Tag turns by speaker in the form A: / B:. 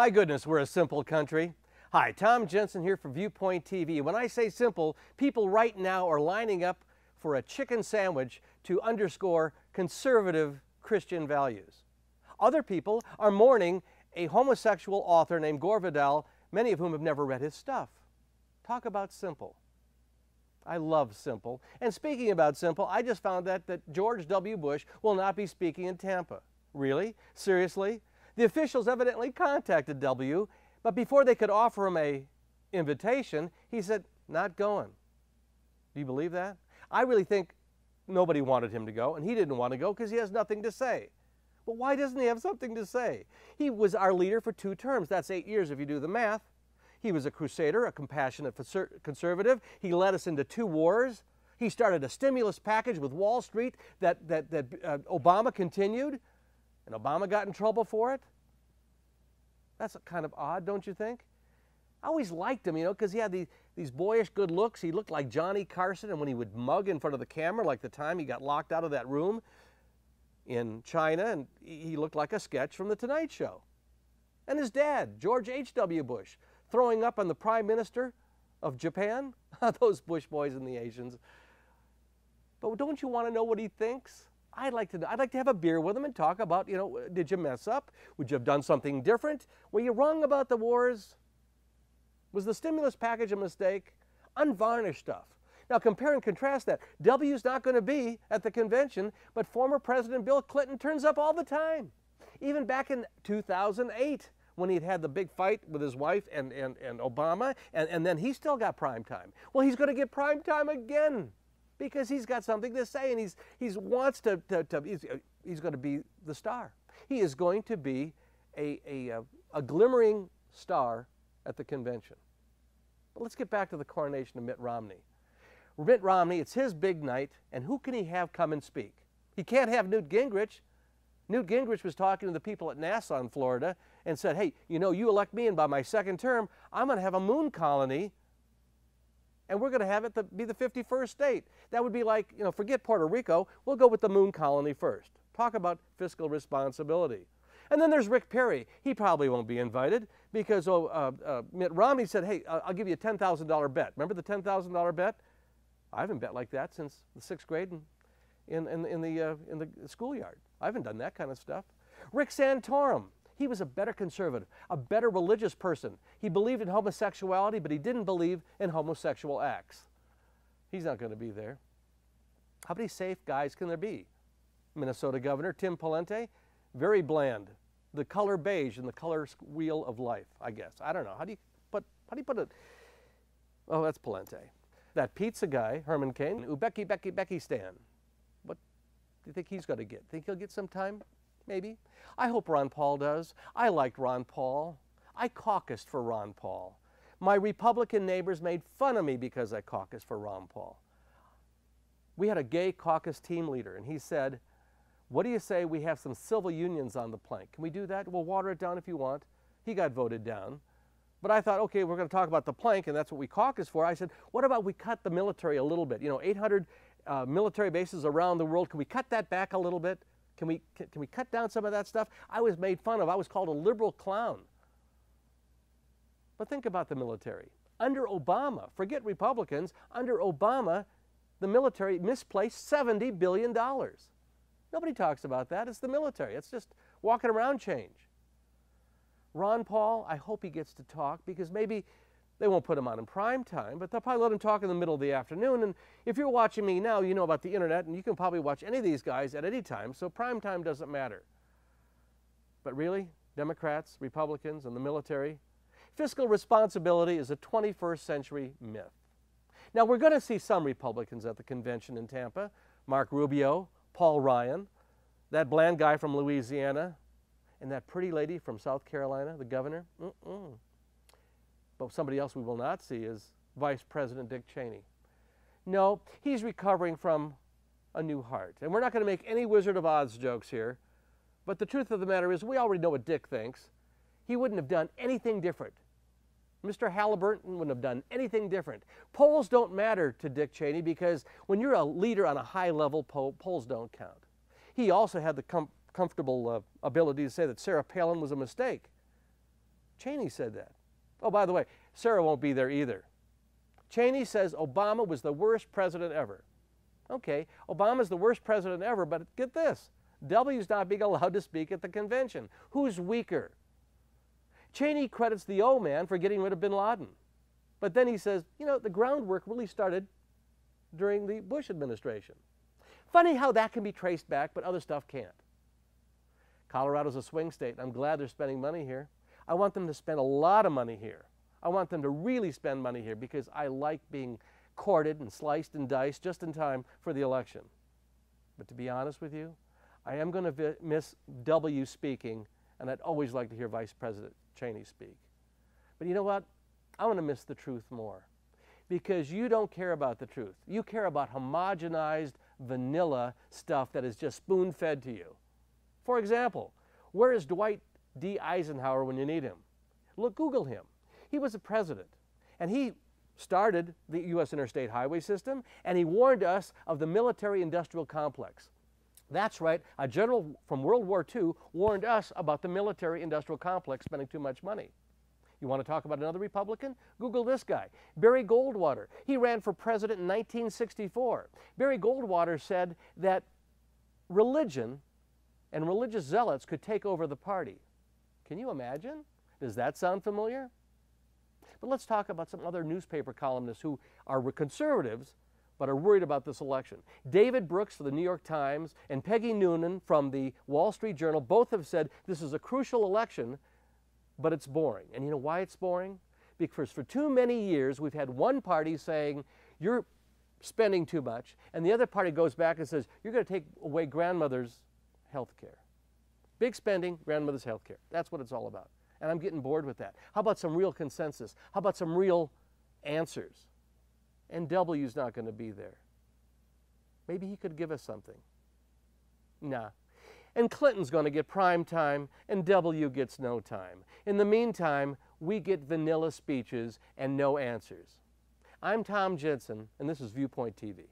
A: My goodness, we're a simple country. Hi, Tom Jensen here for VUpoint TV. When I say simple, people right now are lining up for a chicken sandwich to underscore conservative Christian values. Other people are mourning a homosexual author named Gore Vidal, many of whom have never read his stuff. Talk about simple. I love simple. And speaking about simple, I just found that George W. Bush will not be speaking in Tampa. Really? Seriously? The officials evidently contacted W, but before they could offer him an invitation, he said, not going. Do you believe that? I really think nobody wanted him to go, and he didn't want to go because he has nothing to say. But why doesn't he have something to say? He was our leader for 2 terms. That's 8 years if you do the math. He was a crusader, a compassionate conservative. He led us into 2 wars. He started a stimulus package with Wall Street that Obama continued, and Obama got in trouble for it. That's kind of odd, don't you think? I always liked him, you know, because he had these boyish good looks. He looked like Johnny Carson, and when he would mug in front of the camera, like the time he got locked out of that room in China, and he looked like a sketch from The Tonight Show. And his dad, George H.W. Bush, throwing up on the Prime Minister of Japan. Those Bush boys and the Asians. But don't you want to know what he thinks? I'd like to have a beer with him and talk about, you know, did you mess up? Would you have done something different? Were you wrong about the wars? Was the stimulus package a mistake? Unvarnished stuff. Now compare and contrast that. W's not going to be at the convention, but former President Bill Clinton turns up all the time. Even back in 2008, when he'd had the big fight with his wife and Obama, and then he still got prime time. Well, he's going to get prime time again because he's got something to say, and he's going to be the star. He is going to be a glimmering star at the convention. But let's get back to the coronation of Mitt Romney. Mitt Romney, it's his big night, and who can he have come and speak? He can't have Newt Gingrich. Newt Gingrich was talking to the people at NASA in Florida and said, hey, you know, you elect me, and by my 2nd term, I'm going to have a moon colony, and we're going to have it be the 51st state. That would be like, you know, forget Puerto Rico, we'll go with the moon colony first. Talk about fiscal responsibility. And then there's Rick Perry. He probably won't be invited because Mitt Romney said, hey, I'll give you a $10,000 bet. Remember the $10,000 bet? I haven't bet like that since the 6th grade in the schoolyard. I haven't done that kind of stuff. Rick Santorum, he was a better conservative, a better religious person. He believed in homosexuality, but he didn't believe in homosexual acts. He's not going to be there. How many safe guys can there be? Minnesota Governor Tim Pawlenty, very bland. The color beige in the color wheel of life, I guess. I don't know. How do you put it? Oh, that's Pawlenty. That pizza guy, Herman Cain, Uzbekistan. What do you think he's going to get? Think he'll get some time? Maybe. I hope Ron Paul does. I liked Ron Paul. I caucused for Ron Paul. My Republican neighbors made fun of me because I caucused for Ron Paul. We had a gay caucus team leader, and he said, what do you say we have some civil unions on the plank? Can we do that? We'll water it down if you want. He got voted down. But I thought, okay, we're going to talk about the plank, and that's what we caucused for. I said, what about we cut the military a little bit? You know, 800 military bases around the world. Can we cut that back a little bit? Can we cut down some of that stuff? I was made fun of. I was called a liberal clown. But think about the military. Under Obama, forget Republicans, under Obama, the military misplaced $70 billion. Nobody talks about that. It's the military. It's just walking around change. Ron Paul, I hope he gets to talk because maybe they won't put him on in prime time, but they'll probably let him talk in the middle of the afternoon. And if you're watching me now, you know about the internet, and you can probably watch any of these guys at any time, so prime time doesn't matter. But really, Democrats, Republicans, and the military, fiscal responsibility is a 21st century myth. Now, we're going to see some Republicans at the convention in Tampa. Mark Rubio, Paul Ryan, that bland guy from Louisiana, and that pretty lady from South Carolina, the governor. But somebody else we will not see is Vice President Dick Cheney. No, he's recovering from a new heart. And we're not going to make any Wizard of Oz jokes here, but the truth of the matter is we already know what Dick thinks. He wouldn't have done anything different. Mr. Halliburton wouldn't have done anything different. Polls don't matter to Dick Cheney because when you're a leader on a high level, polls don't count. He also had the comfortable ability to say that Sarah Palin was a mistake. Cheney said that. Oh, by the way, Sarah won't be there either. Cheney says Obama was the worst president ever. Okay, Obama's the worst president ever, but get this. W's not being allowed to speak at the convention. Who's weaker? Cheney credits the O man for getting rid of bin Laden. But then he says, you know, the groundwork really started during the Bush administration. Funny how that can be traced back, but other stuff can't. Colorado's a swing state. I'm glad they're spending money here. I want them to spend a lot of money here. I want them to really spend money here because I like being courted and sliced and diced just in time for the election. But to be honest with you, I am going to miss W speaking, and I'd always like to hear Vice President Cheney speak. But you know what? I want to miss the truth more because you don't care about the truth. You care about homogenized vanilla stuff that is just spoon-fed to you. For example, where is Dwight D. Eisenhower when you need him? Look, Google him. He was a president, and he started the U.S. interstate highway system, and he warned us of the military-industrial complex. That's right, a general from World War II warned us about the military-industrial complex spending too much money. You want to talk about another Republican? Google this guy, Barry Goldwater. He ran for president in 1964. Barry Goldwater said that religion and religious zealots could take over the party. Can you imagine? Does that sound familiar? But let's talk about some other newspaper columnists who are conservatives but are worried about this election. David Brooks for the New York Times and Peggy Noonan from the Wall Street Journal both have said this is a crucial election, but it's boring. And you know why it's boring? Because for too many years we've had one party saying you're spending too much, and the other party goes back and says you're going to take away grandmother's health care. Big spending, grandmother's health care. That's what it's all about. And I'm getting bored with that. How about some real consensus? How about some real answers? And W's not going to be there. Maybe he could give us something. Nah. And Clinton's going to get prime time, and W gets no time. In the meantime, we get vanilla speeches and no answers. I'm Tom Jensen, and this is VUpoint TV.